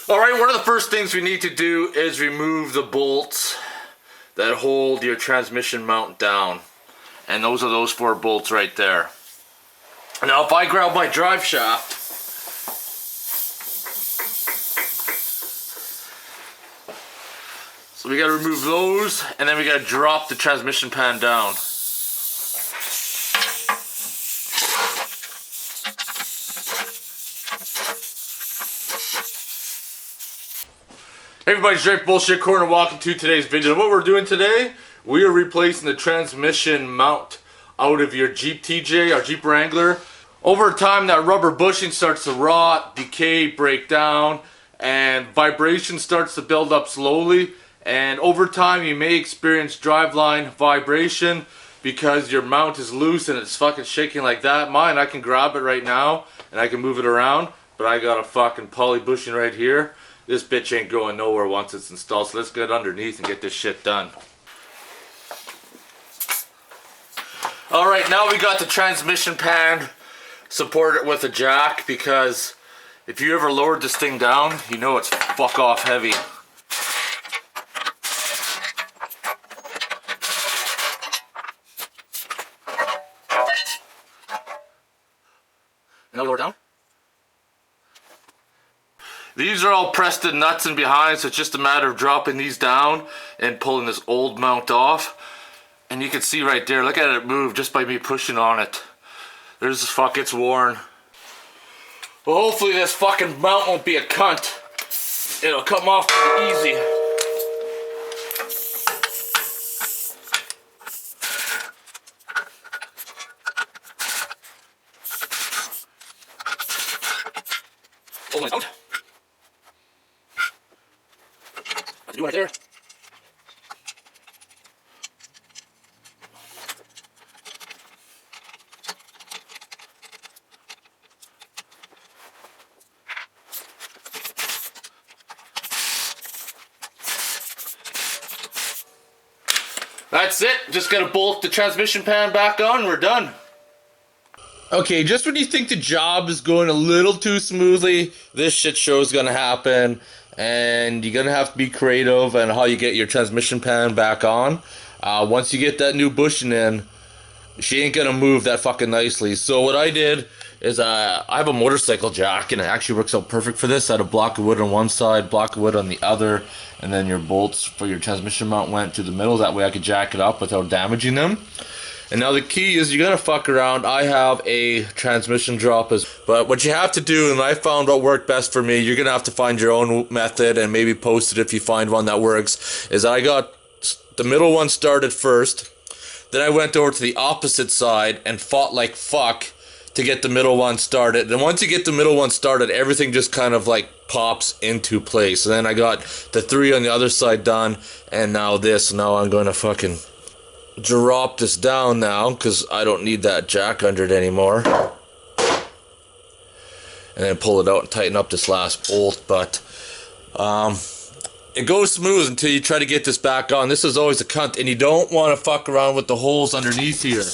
Alright, one of the first things we need to do is remove the bolts that hold your transmission mount down. And those are those 4 bolts right there. Now if I grab my drive shaft, so we gotta remove those, and then we gotta drop the transmission pan down. Hey everybody, Drake Bullshit Corner, welcome to today's video. What we're doing today, we are replacing the transmission mount out of your Jeep TJ, our Jeep Wrangler. Over time, that rubber bushing starts to rot, decay, break down, and vibration starts to build up slowly. And over time, you may experience driveline vibration because your mount is loose and it's fucking shaking like that. Mine, I can grab it right now and I can move it around, but I got a fucking poly bushing right here. This bitch ain't going nowhere once it's installed, so let's get underneath and get this shit done. Alright, now we got the transmission pan supported with a jack, because if you ever lowered this thing down, you know it's fuck off heavy. Now lower it down. These are all pressed in nuts and behind, so it's just a matter of dropping these down and pulling this old mount off. And you can see right there, look at it move just by me pushing on it. There's the fuck, it's worn. Well, hopefully this fucking mount won't be a cunt. It'll come off pretty easy. Oh my god. Do right there. That's it. Just gotta bolt the transmission pan back on. We're done. Okay, just when you think the job is going a little too smoothly, this shit show is gonna happen. And you're gonna have to be creative on how you get your transmission pan back on. Once you get that new bushing in, she ain't gonna move that fucking nicely. So what I did is I have a motorcycle jack, and it actually works out perfect for this. I had a block of wood on one side, block of wood on the other, and then your bolts for your transmission mount went to the middle. That way I could jack it up without damaging them. And now the key is you're gonna fuck around. I have a transmission drop, but what you have to do, and I found what worked best for me, you're gonna have to find your own method and maybe post it if you find one that works, is I got the middle one started first, then I went over to the opposite side and fought like fuck to get the middle one started. And once you get the middle one started, everything just kind of like pops into place. And then I got the 3 on the other side done, and now this. Now I'm gonna fucking drop this down now, because I don't need that jack under it anymore, and then pull it out and tighten up this last bolt. But it goes smooth until you try to get this back on. This is always a cunt, and you don't want to fuck around with the holes underneath here.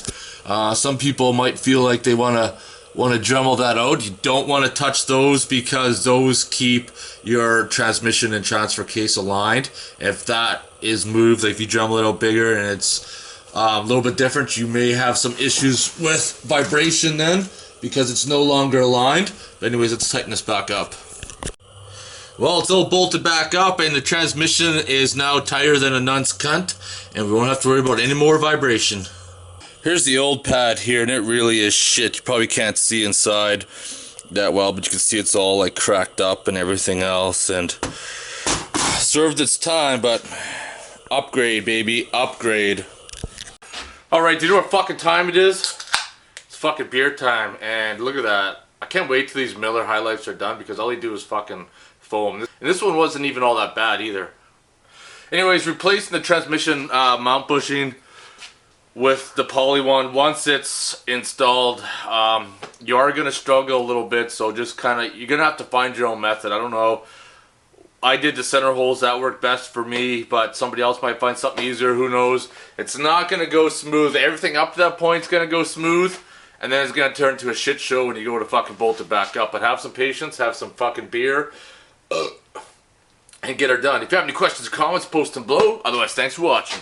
Some people might feel like they want to Dremel that out. You don't want to touch those, because those keep your transmission and transfer case aligned. If that is moved, like if you Dremel it out bigger and it's a little bit different, you may have some issues with vibration then, because it's no longer aligned. But anyways, let's tighten this back up. Well, it's all bolted back up, and the transmission is now tighter than a nun's cunt, and we won't have to worry about any more vibration. Here's the old pad here, and it really is shit. You probably can't see inside that well, but you can see it's all like cracked up and everything else, and served its time. But upgrade, baby, upgrade. Alright, do you know what fucking time it is? It's fucking beer time, and look at that. I can't wait till these Miller High Lifes are done, because all they do is fucking foam. And this one wasn't even all that bad either. Anyways, replacing the transmission mount bushing with the poly one. Once it's installed, you are going to struggle a little bit, so just kind of, you're going to have to find your own method. I don't know. I did the center holes, that worked best for me, but somebody else might find something easier, who knows. It's not going to go smooth. Everything up to that point is going to go smooth, and then it's going to turn into a shit show when you go to fucking bolt it back up. But have some patience, have some fucking beer. and get her done. If you have any questions or comments, post them below. Otherwise, thanks for watching.